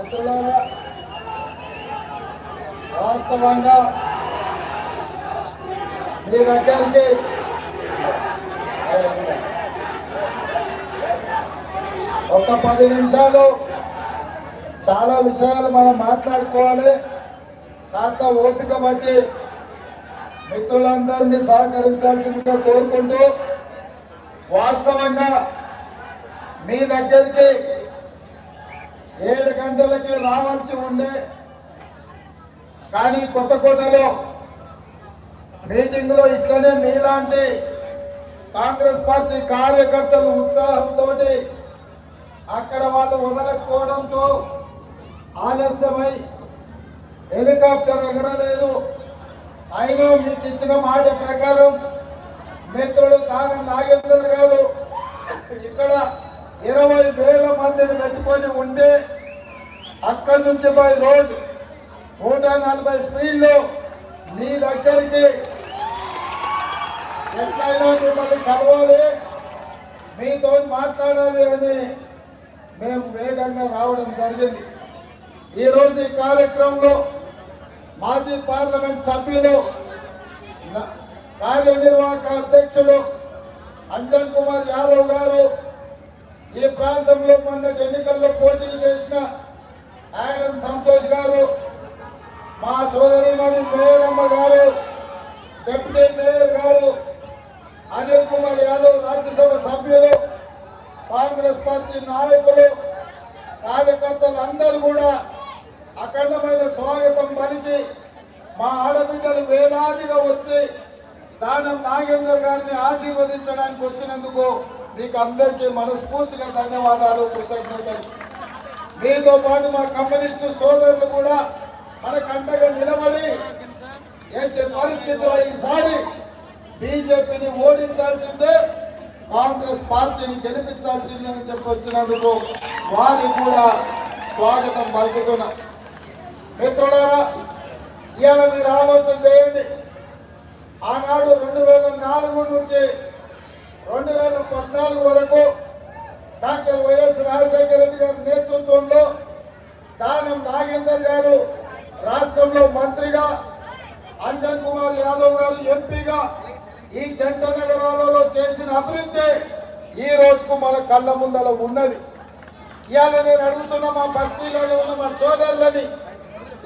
మిత్రులారా, వాస్తవంగా మీ దగ్గరికి ఒక 10 నిమిషాలు చాలా విషయాలు మనం మాట్లాడుకోవాలి. కాస్త ఓపిక బట్టి మిత్రులందరినీ సహకరించాల్సిందిగా కోరుకుంటూ, వాస్తవంగా మీ దగ్గరికి 7 గంటలకి రావాల్సి ఉండే, కానీ కొత్తకోటలో మీటింగ్ లో ఇట్లనే మీలాంటి కాంగ్రెస్ పార్టీ కార్యకర్తలు ఉత్సాహంతో అక్కడ వాళ్ళు వదలకపోవడంతో ఆలస్యమై హెలికాప్టర్ ఎగరలేదు. అయినా మీకు ఇచ్చిన మాట ప్రకారం మిత్రుడు కాని నాగేందర్ గారు ఇక్కడ 20,000 మందిని పెట్టుకొని ఉంటే అక్కడి నుంచి బై రోడ్ 140 స్పీడ్లో మీ దగ్గరికి ఎట్లయినా మిమ్మల్ని కలవాలి, మీతో మాట్లాడాలి అని మేము వేగంగా రావడం జరిగింది. ఈరోజు ఈ కార్యక్రమంలో మాజీ పార్లమెంట్ సభ్యులు, కార్యనిర్వాహక అధ్యక్షుడు అంజన్ కుమార్ యాదవ్ గారు, ఈ ప్రాంతంలో మొన్న ఎన్నికల్లో పోటీ చేసిన ఆయన సంతోష్ గారు, మా సోదరిమణి మేయరమ్మ గారు, డిప్యూటీ మేయర్ గారు, అనిల్ కుమార్ యాదవ్ రాజ్యసభ సభ్యులు, కాంగ్రెస్ పార్టీ నాయకులు, కార్యకర్తలు అందరూ కూడా అఖండమైన స్వాగతం పలికి మా ఆడబిడ్డలు వేలాదిగా వచ్చి దానం నాగేందర్ గారిని ఆశీర్వదించడానికి వచ్చినందుకు మీకు అందరికీ మనస్ఫూర్తిగా ధన్యవాదాలు, కృతజ్ఞతలు. మీతో పాటు మా కమ్యూనిస్టు సోదరులు కూడా మనకు అండగా నిలబడి ఎట్టి పరిస్థితిలో ఈసారి బీజేపీని ఓడించాల్సిందే, కాంగ్రెస్ పార్టీని గెలిపించాల్సిందే అని చెప్పి వచ్చినందుకు వారికి కూడా స్వాగతం పలుకుతున్నా. మిత్రులారా, ఇవాళ మీరు ఆలోచన చేయండి. ఆనాడు 2004 నుంచి 2014 వరకు డాక్టర్ వైఎస్ రాజశేఖర రెడ్డి గారి నేతృత్వంలో దానం నాగేందర్ గారు రాష్ట్రంలో మంత్రిగా, అంజన్ కుమార్ యాదవ్ గారు ఎంపీగా ఈ జంట నగరాలలో చేసిన అభివృద్ధి ఈ రోజుకు మన కళ్ళ ముందర ఉన్నది. ఇవాళ నేను అడుగుతున్న మా బస్తీలలో ఉన్న మా సోదరులని,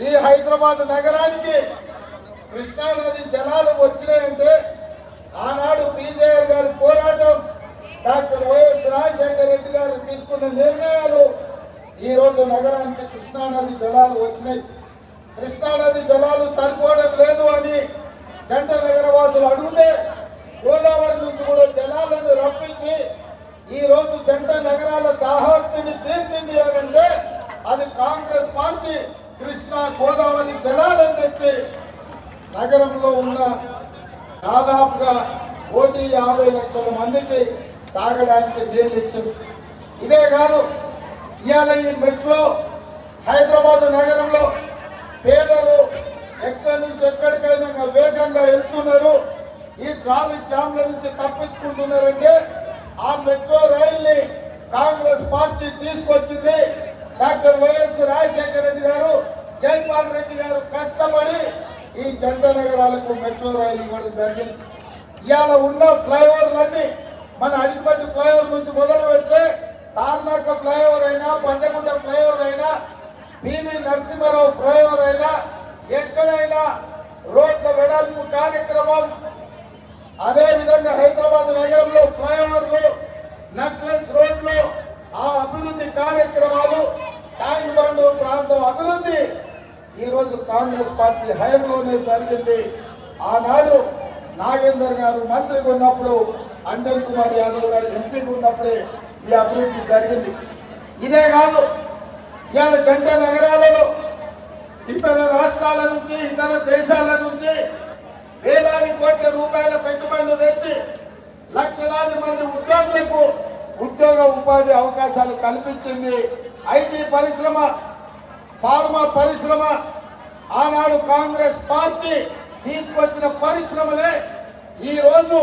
ఈ హైదరాబాద్ నగరానికి కృష్ణానది జలాలు వచ్చినాయంటే ఆనాడు పీజేఆర్ గారి పోరాటం, డాక్టర్ వైఎస్ రాజశేఖర రెడ్డి గారు తీసుకున్న నిర్ణయాలు ఈ రోజు నగరానికి కృష్ణానది జలాలు వచ్చినాయి. కృష్ణానది జలాలు సరిపోవడం లేదు అని జంట నగరవాసులు అడిగితే గోదావరి నుంచి కూడా జలాలను రప్పించి ఈ రోజు జంట నగరాల దాహార్తిని తీర్చింది అంటే అది కాంగ్రెస్ పార్టీ కృష్ణా గోదావరి జలాలను తెచ్చి నగరంలో ఉన్న దాదాపుగా 150 లక్షల మందికి తాగడానికి నీళ్ళు ఇచ్చింది. ఇదే కాదు, ఇవాళ ఈ మెట్రో హైదరాబాద్ నగరంలో పేదలు ఎక్కడి నుంచి ఎక్కడికైనా వేగంగా వెళ్తున్నారు, ఈ ట్రాఫిక్ జామ్ల నుంచి తప్పించుకుంటున్నారంటే ఆ మెట్రో రైల్ని కాంగ్రెస్ పార్టీ తీసుకొచ్చింది. డాక్టర్ వైఎస్ రాజశేఖర రెడ్డి గారు, జైపాల్ రెడ్డి గారు కష్టపడి ఈ జంట నగరాలకు మెట్రో రైలు ఇవ్వడం జరిగింది. ఇవాళ ఉన్న ఫ్లైఓవర్లన్నీ మన అడిగిపట్టి ఫ్లైఓవర్ నుంచి మొదలు పెడితే తార్నాక ఫ్లైఓవర్ అయినా, పంచగుంట ఫ్లైఓవర్ అయినా, పివి నరసింహారావు ఫ్లైఓవర్ అయినా, ఎక్కడైనా రోడ్ల వెడల్పు కార్యక్రమం, అదే విధంగా హైదరాబాద్ నగరంలో ఫ్లైఓవర్లు, నక్లెస్ రోడ్లు, ఆ అభివృద్ధి కార్యక్రమాలు, ట్యాంక్ బండ్ ప్రాంతం అభివృద్ధి ఈ రోజు కాంగ్రెస్ పార్టీ హయాంలోనే జరిగింది. ఆనాడు నాగేందర్ గారు మంత్రిగా ఉన్నప్పుడు, అంజన్ కుమార్ యాదవ్ గారు ఎంపీగా ఉన్నప్పుడే ఈ అభివృద్ధి జరిగింది. ఇదే కాదు, ఇవాళ జంట నగరాలలో ఇతర రాష్ట్రాల నుంచి, ఇతర దేశాల నుంచి వేలాది కోట్ల రూపాయల పెట్టుబడులు తెచ్చి లక్షలాది మంది ఉద్యోగులకు ఉద్యోగ ఉపాధి అవకాశాలు కల్పించింది. ఐటీ పరిశ్రమ, ఫార్మా పరిశ్రమ, ఆనాడు కాంగ్రెస్ పార్టీ తీసుకొచ్చిన పరిశ్రమలే ఈ రోజు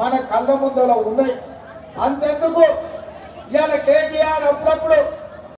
మన కళ్ళ ముందర ఉన్నాయి. అంతెందుకు ఇవాళ కేటీఆర్ అప్పుడప్పుడు